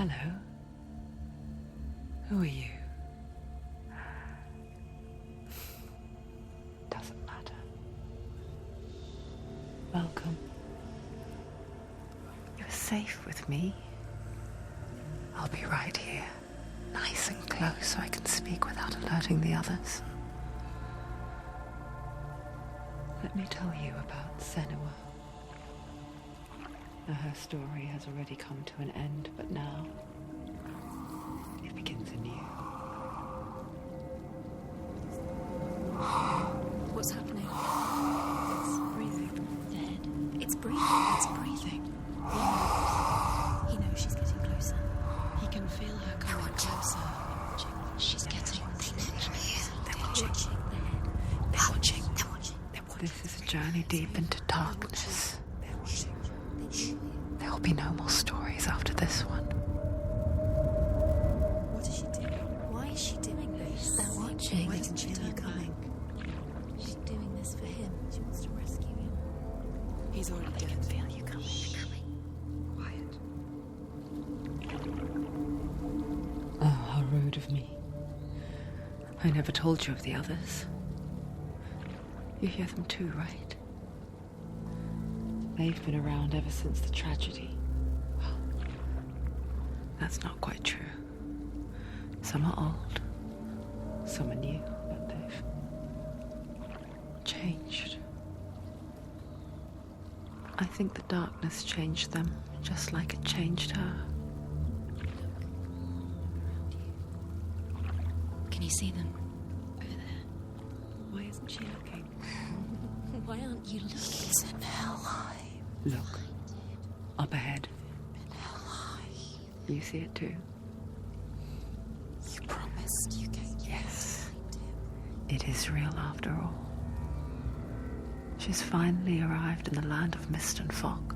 Hello. Who are you? Doesn't matter. Welcome. You're safe with me. I'll be right here, nice and close so I can speak without alerting the others. Let me tell you about Senua. Now, her story has already come to an end, but now it begins anew. What's happening? It's breathing. Dead. It's breathing. It's breathing. He knows she's getting closer. He can feel her coming closer. She's getting closer. They're watching. They're watching. They're watching. This is a journey deep into darkness. There will be no more stories after this one. What is she doing? Why is she doing this? They're watching. Why doesn't she turn coming? She's doing this for him. She wants to rescue him. He's already dead. I can feel you coming. Quiet. Oh, how rude of me. I never told you of the others. You hear them too, right? They've been around ever since the tragedy. Well, that's not quite true. Some are old, some are new, but they've changed. I think the darkness changed them, just like it changed her. Can you see them? Over there. Why isn't she looking? Why aren't you looking? It's in Helheim. Look, up ahead. In Helheim. You see it too? You promised you gave. Yes. It is real after all. She's finally arrived in the land of mist and fog.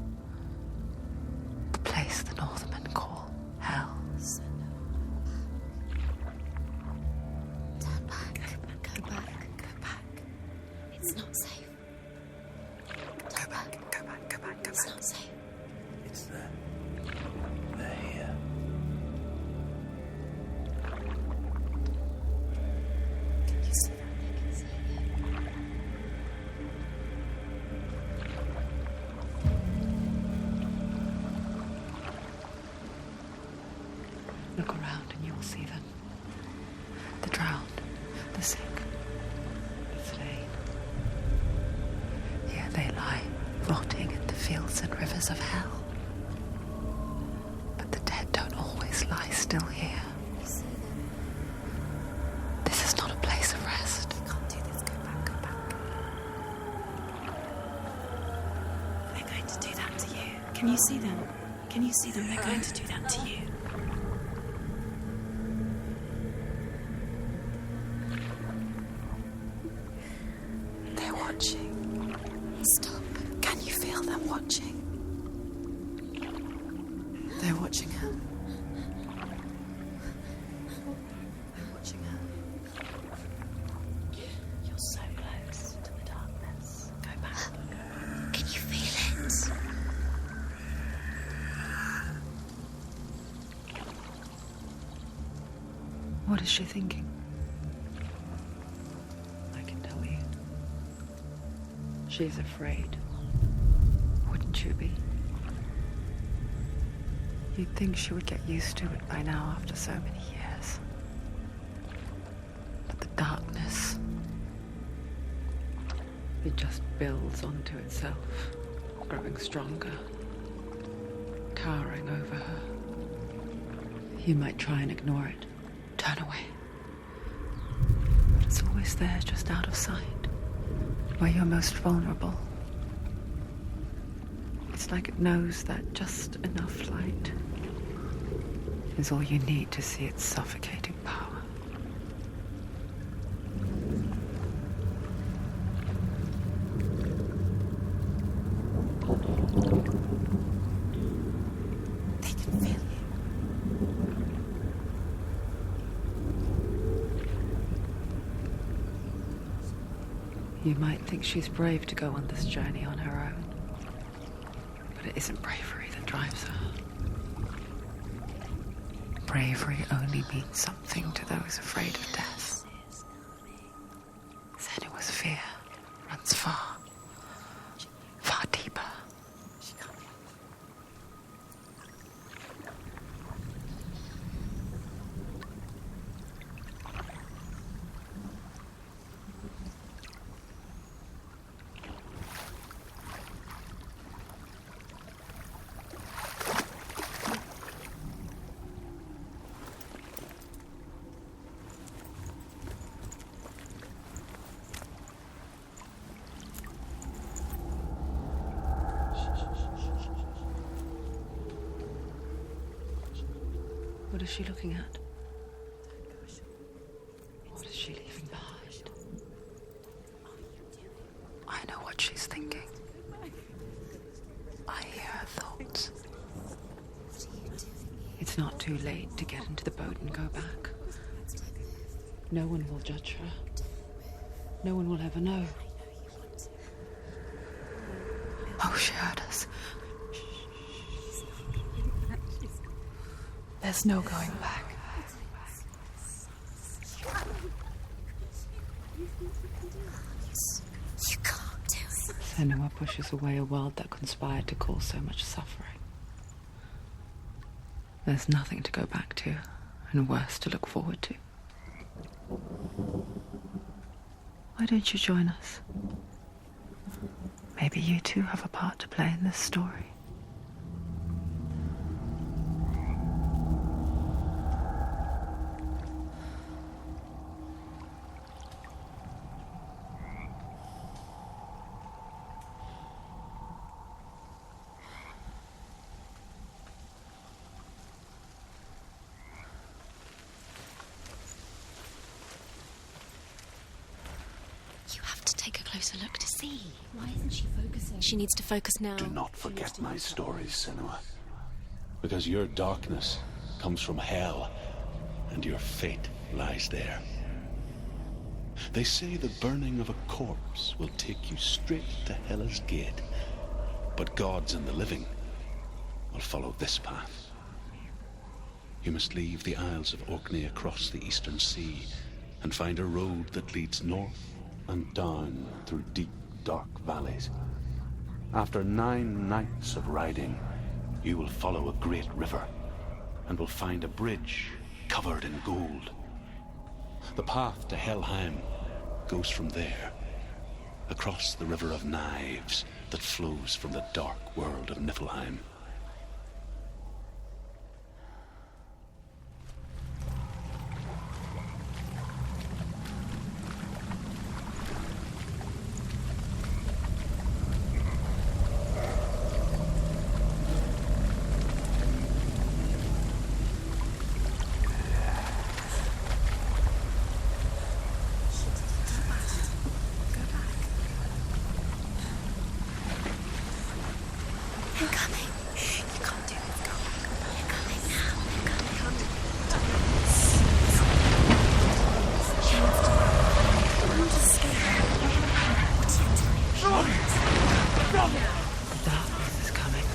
The place the Northmen call Hell. Turn back. Go back. Go back. It's not safe. Go back. It's not safe. It's there. They're here. Can you see that? I can see it. Look around and you'll see them. The drowned, the sick, the slain. Here they lie, rotting in the fields and rivers of hell. But the dead don't always lie still here. You see them? This is not a place of rest. You can't do this. Go back. Go back. They're going to do that to you. Can you see them? Can you see them? They're going to do that to you. They're watching. Stop. Can you feel them watching? They're watching her. They're watching her. You're so close to the darkness. Go back. Can you feel it? What is she thinking? I can tell you. She's afraid. Wouldn't you be? You'd think she would get used to it by now after so many years. But the darkness, it just builds onto itself, growing stronger, towering over her. You might try and ignore it, turn away. But it's always there, just out of sight, where you're most vulnerable. It's like it knows that just enough light is all you need to see its suffocating power. They can feel you. You might think she's brave to go on this journey on her own, but it isn't bravery that drives her. bravery only means something to those afraid of death. Senua'S fear runs far, far deeper. What is she looking at? What is she leaving behind? I know what she's thinking. I hear her thoughts. It's not too late to get into the boat and go back. No one will judge her. No one will ever know. Oh, she heard us. There's no going back. You can't do it. Senua pushes away a world that conspired to cause so much suffering. There's nothing to go back to, and worse to look forward to. Why don't you join us? Maybe you too have a part to play in this story. You have to take a closer look to see. Why isn't she focusing? She needs to focus now. Do not forget my stories, Senua. Because your darkness comes from hell, and your fate lies there. They say the burning of a corpse will take you straight to Hela's gate, but gods and the living will follow this path. You must leave the Isles of Orkney across the eastern sea and find a road that leads north and down through deep, dark valleys. After 9 nights of riding, you will follow a great river and will find a bridge covered in gold. The path to Helheim goes from there, across the river of knives that flows from the dark world of Niflheim. I'm coming. You can't do it. Go back. You're coming now. You're coming. She needs to go. I'm not scared. What's your time? The darkness is coming.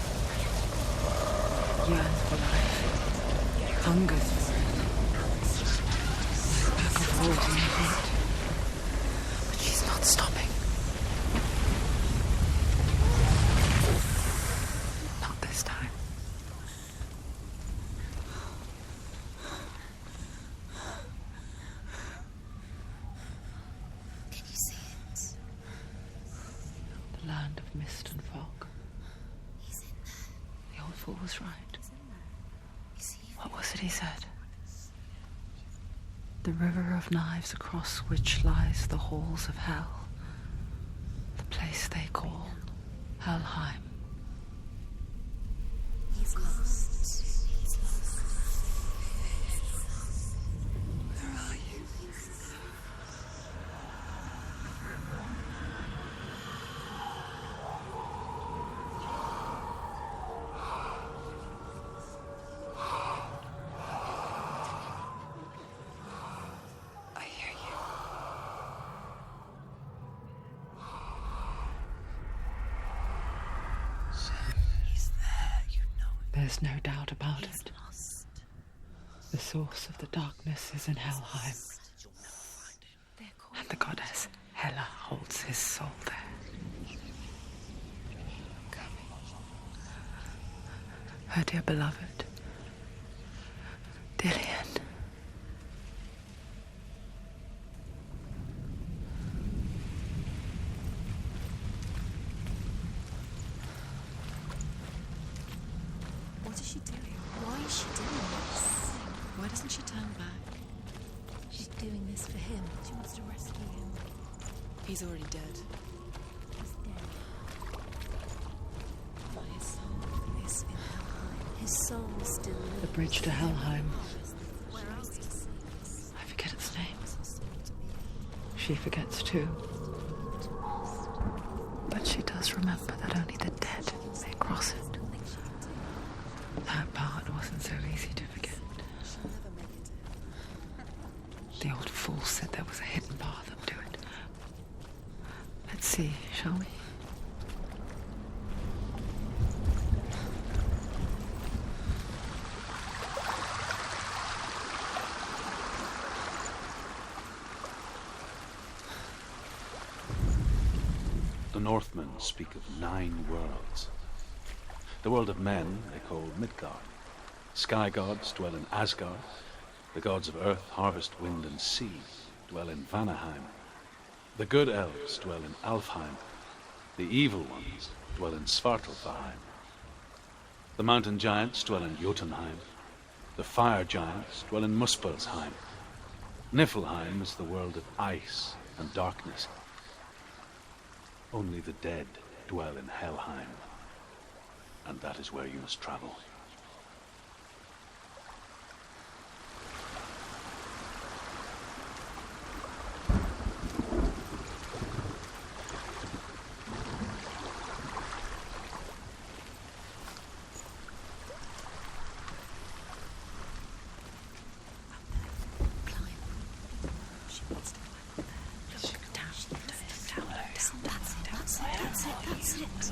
Yearns for life. Hungers for it. Like a pack of wolves in the heat. But she's not stopping. Not this time. Can you see it? The land of mist and fog. He's in there. The old fool was right. You see? What was it he said? The river of knives across which lies the halls of hell. The place they call Helheim. He's lost. He's lost. Where are you? I hear you. He's there, you know it. There's no doubt about He's it. lost. The source of the darkness is in Helheim, and the goddess Hela holds his soul there. Her dear beloved, Dillion. What is she doing? Why is she doing this? Why doesn't she turn back? She's doing this for him. She wants to rescue him. He's already dead. He's dead. But his soul is in Helheim. His soul still lives. The bridge to Helheim. Where else to see? I forget its name. She forgets too. But she does remember that only the dead may cross it. That part wasn't so easy to forget. The old fool said there was a hidden path up to it. Let's see, shall we? The Northmen speak of 9 worlds. The world of men they call Midgard. Sky gods dwell in Asgard. The gods of earth, harvest, wind, and sea dwell in Vanaheim. The good elves dwell in Alfheim. The evil ones dwell in Svartalfheim. The mountain giants dwell in Jotunheim. The fire giants dwell in Muspelheim. Niflheim is the world of ice and darkness. Only the dead dwell in Helheim. And that is where you must travel.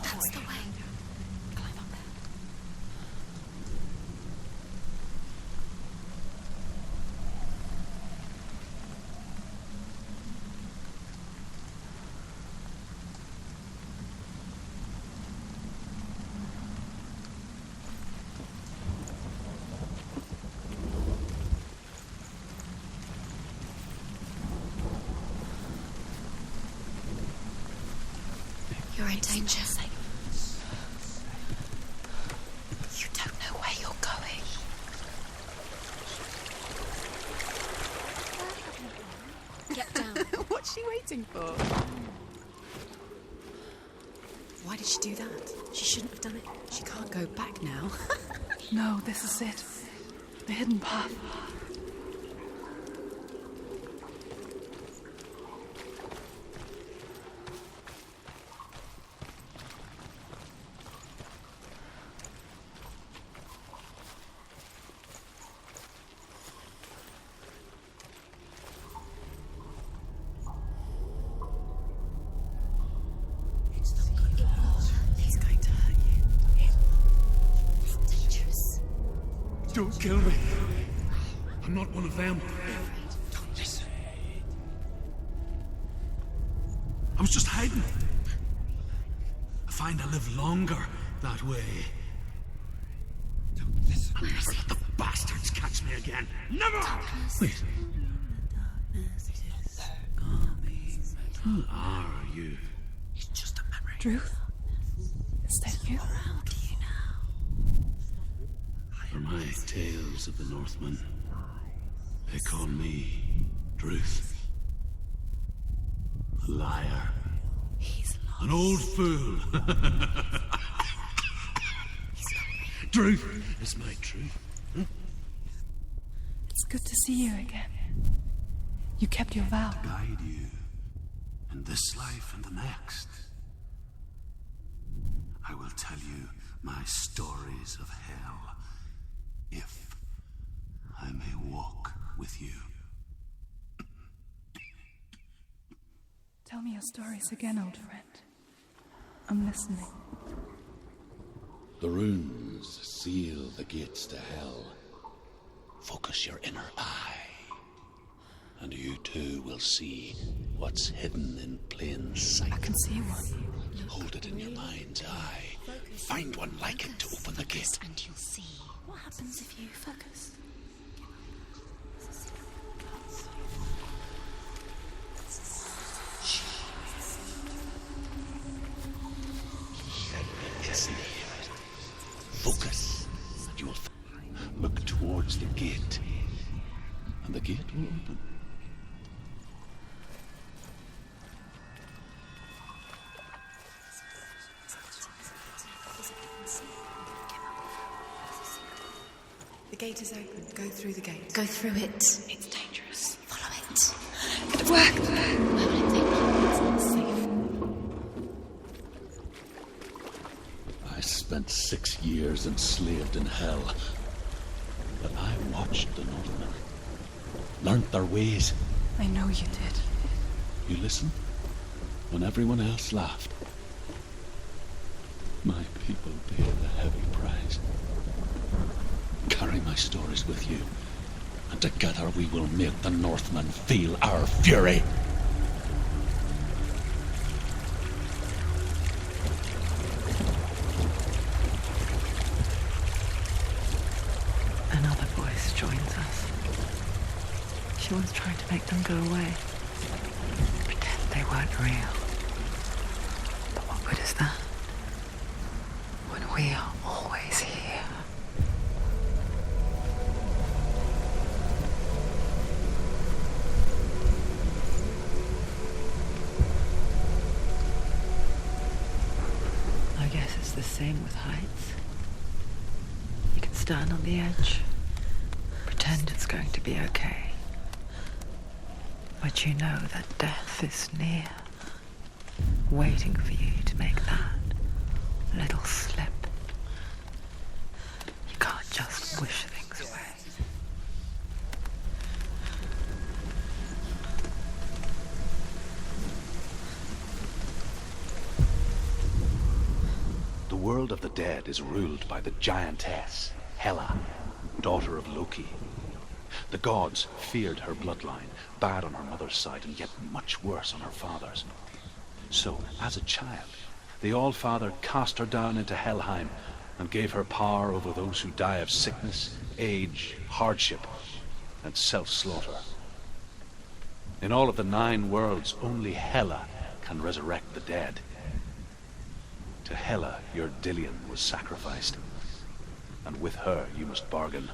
That's the way. Climb up there. You're in danger. You don't know where you're going. Get down. What's she waiting for? Why did she do that? She shouldn't have done it. She can't go back now. No, this is it. The hidden path. He's going to hurt you. It's dangerous. Don't kill me. I'm not one of them. Don't listen. I was just hiding. I find I live longer that way. Don't listen. Never let the bastards catch me again. Never! Wait. Who are you? It's just a memory. Druth? Is that you? Around you now. For my tales of the Northmen, they call me Druth. A liar. He's lost. An old fool. Druth is my truth. It's good to see you again. You kept your vow. Guide you in this life and the next. I will tell you my stories of hell, if I may walk with you. Tell me your stories again, old friend. I'm listening. The runes seal the gates to hell. Focus your inner eye, and you too will see what's hidden in plain sight. I can see one. Hold it in your mind's eye. Find one like it to open the gate. And you'll see. What happens if you focus? Listen here. Focus, and you'll look towards the gate, and the gate will open. The gate is open. Go through the gate. Go through it. It's dangerous. Follow it. It'll work. Why would it take long? It's not safe. I spent 6 years enslaved in hell, but I watched the Northmen, learnt their ways. I know you did. You listened when everyone else laughed. My people paid the heavy price. Carry my stories with you, and together we will make the Northmen feel our fury. Another voice joins us. She once tried to make them go away. Pretend they weren't real. But what good is that? When we are always here. I guess it's the same with heights. You can stand on the edge, pretend it's going to be okay. But you know that death is near, waiting for you to make that little slip. You can't just wish things away. The world of the dead is ruled by the giantess, Hela, daughter of Loki. The gods feared her bloodline, bad on her mother's side and yet much worse on her father's. So, as a child, the All-Father cast her down into Helheim and gave her power over those who die of sickness, age, hardship, and self-slaughter. In all of the 9 worlds, only Hela can resurrect the dead. To Hela, your Dillion was sacrificed, and with her you must bargain.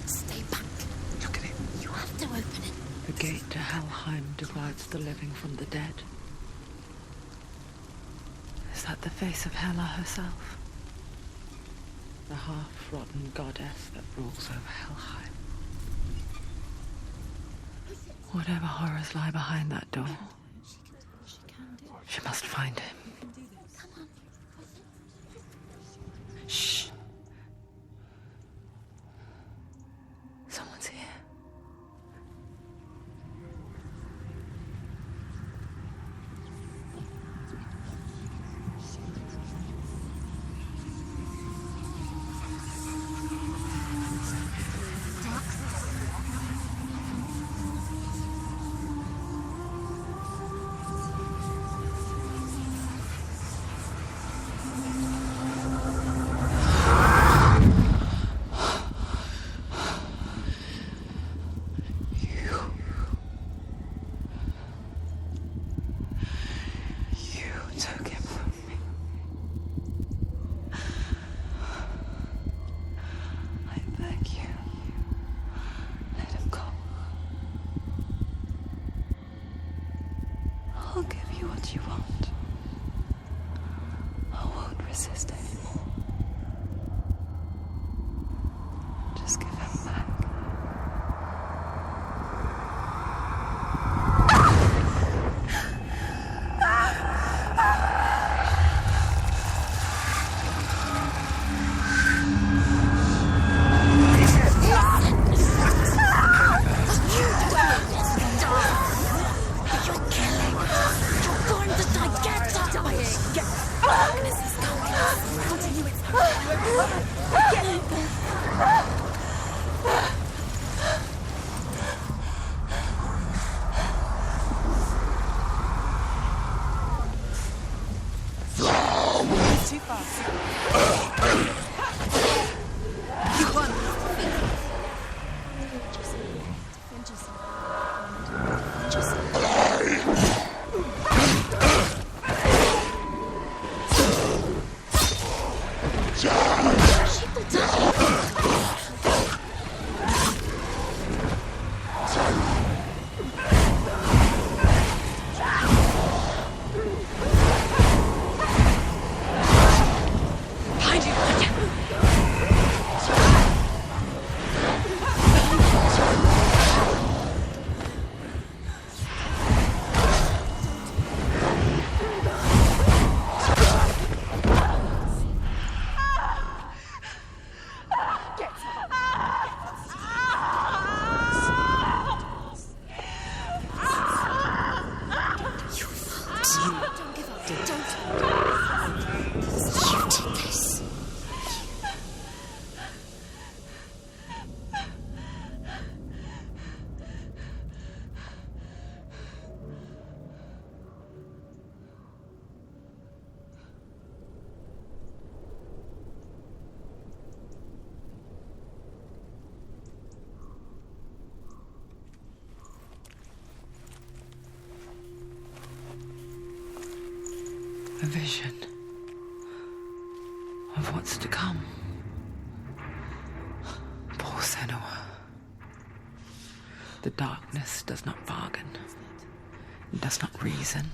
Stay back. Look at it. You have to open it. The gate to Helheim divides the living from the dead. Is that the face of Hela herself? The half-rotten goddess that rules over Helheim. Whatever horrors lie behind that door, she must find him. Shh. Someone's here. I'll give you what you want. I won't resist anymore. Just give him back. A vision of what's to come. Poor Senua. The darkness does not bargain. It does not reason.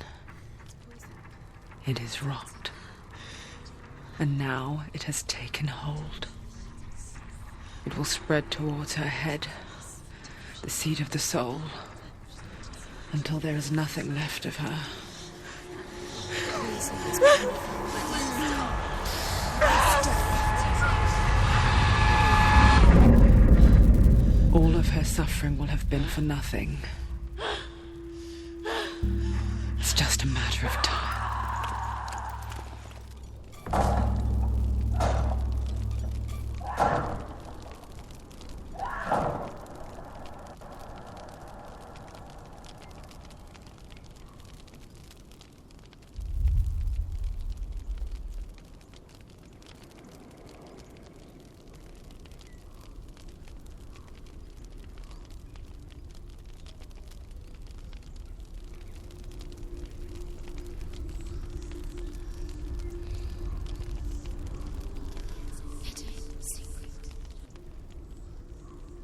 It is rot. And now it has taken hold. It will spread towards her head, the seat of the soul, until there is nothing left of her. All of her suffering will have been for nothing. It's just a matter of time.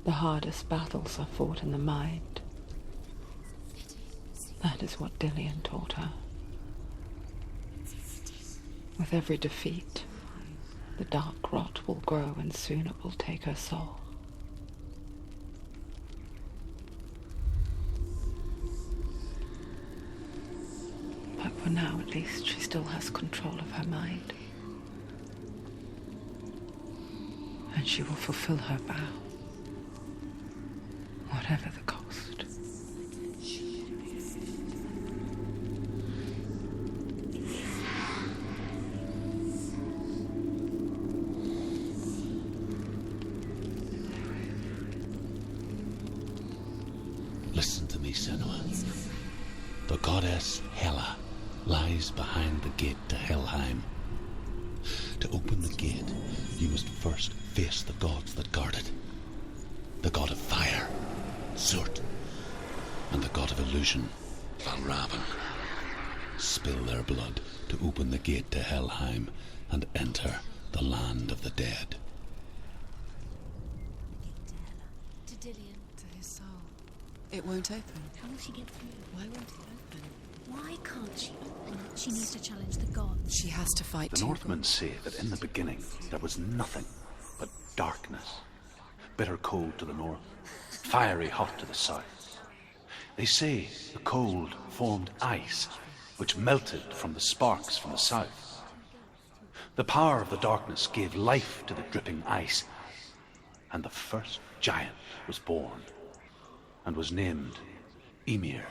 The hardest battles are fought in the mind. That is what Dillion taught her. With every defeat, the dark rot will grow and soon it will take her soul. But for now, at least, she still has control of her mind. And she will fulfill her vow. Whatever the cost. Listen to me, Senua. The goddess Hela lies behind the gate to Helheim. To open the gate, you must first face the gods that guard it. The god of fire, Zurt, and the god of illusion, Valravan. Spill their blood to open the gate to Helheim and enter the land of the dead. To Dillion. To his soul. It won't open. How will she get through? Why won't it open? Why can't she open it? She needs to challenge the gods. She has to fight The too. Northmen say that in the beginning there was nothing but darkness. Bitter cold to the north, fiery hot to the south. They say the cold formed ice, which melted from the sparks from the south. The power of the darkness gave life to the dripping ice, and the first giant was born, and was named Ymir.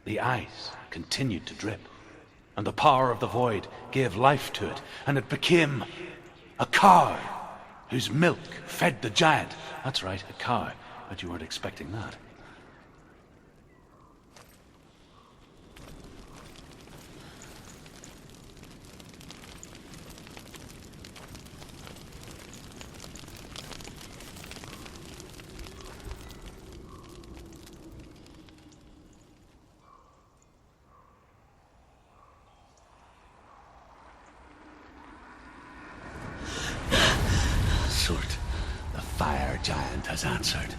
The ice continued to drip, and the power of the void gave life to it, and it became a cow, whose milk fed the giant. That's right, a cow. Bet you weren't expecting that. Surt, the fire giant, has answered.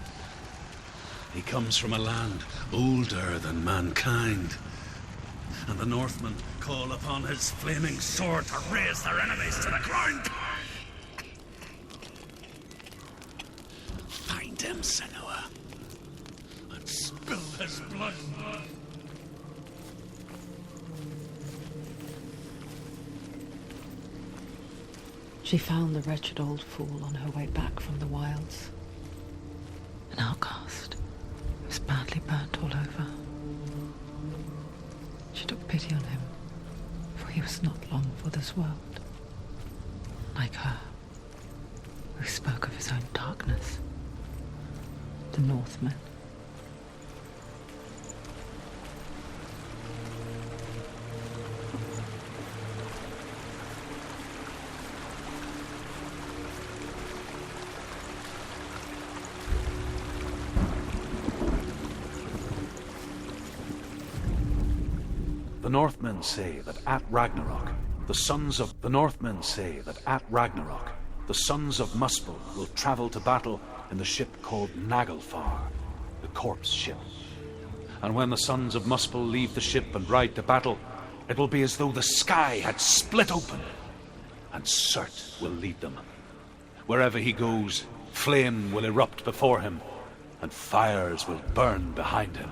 He comes from a land older than mankind, and the Northmen call upon his flaming sword to raze their enemies to the ground. Find him, Senua, and spill his blood. She found the wretched old fool on her way back from the wilds. An outcast. He was badly burnt all over. She took pity on him, for he was not long for this world. Like her, who spoke of his own darkness. The Northmen. The Northmen say that at Ragnarok, the sons of Muspel will travel to battle in the ship called Naglfar, the corpse ship. And when the sons of Muspel leave the ship and ride to battle, it will be as though the sky had split open, and Surt will lead them. Wherever he goes, flame will erupt before him, and fires will burn behind him.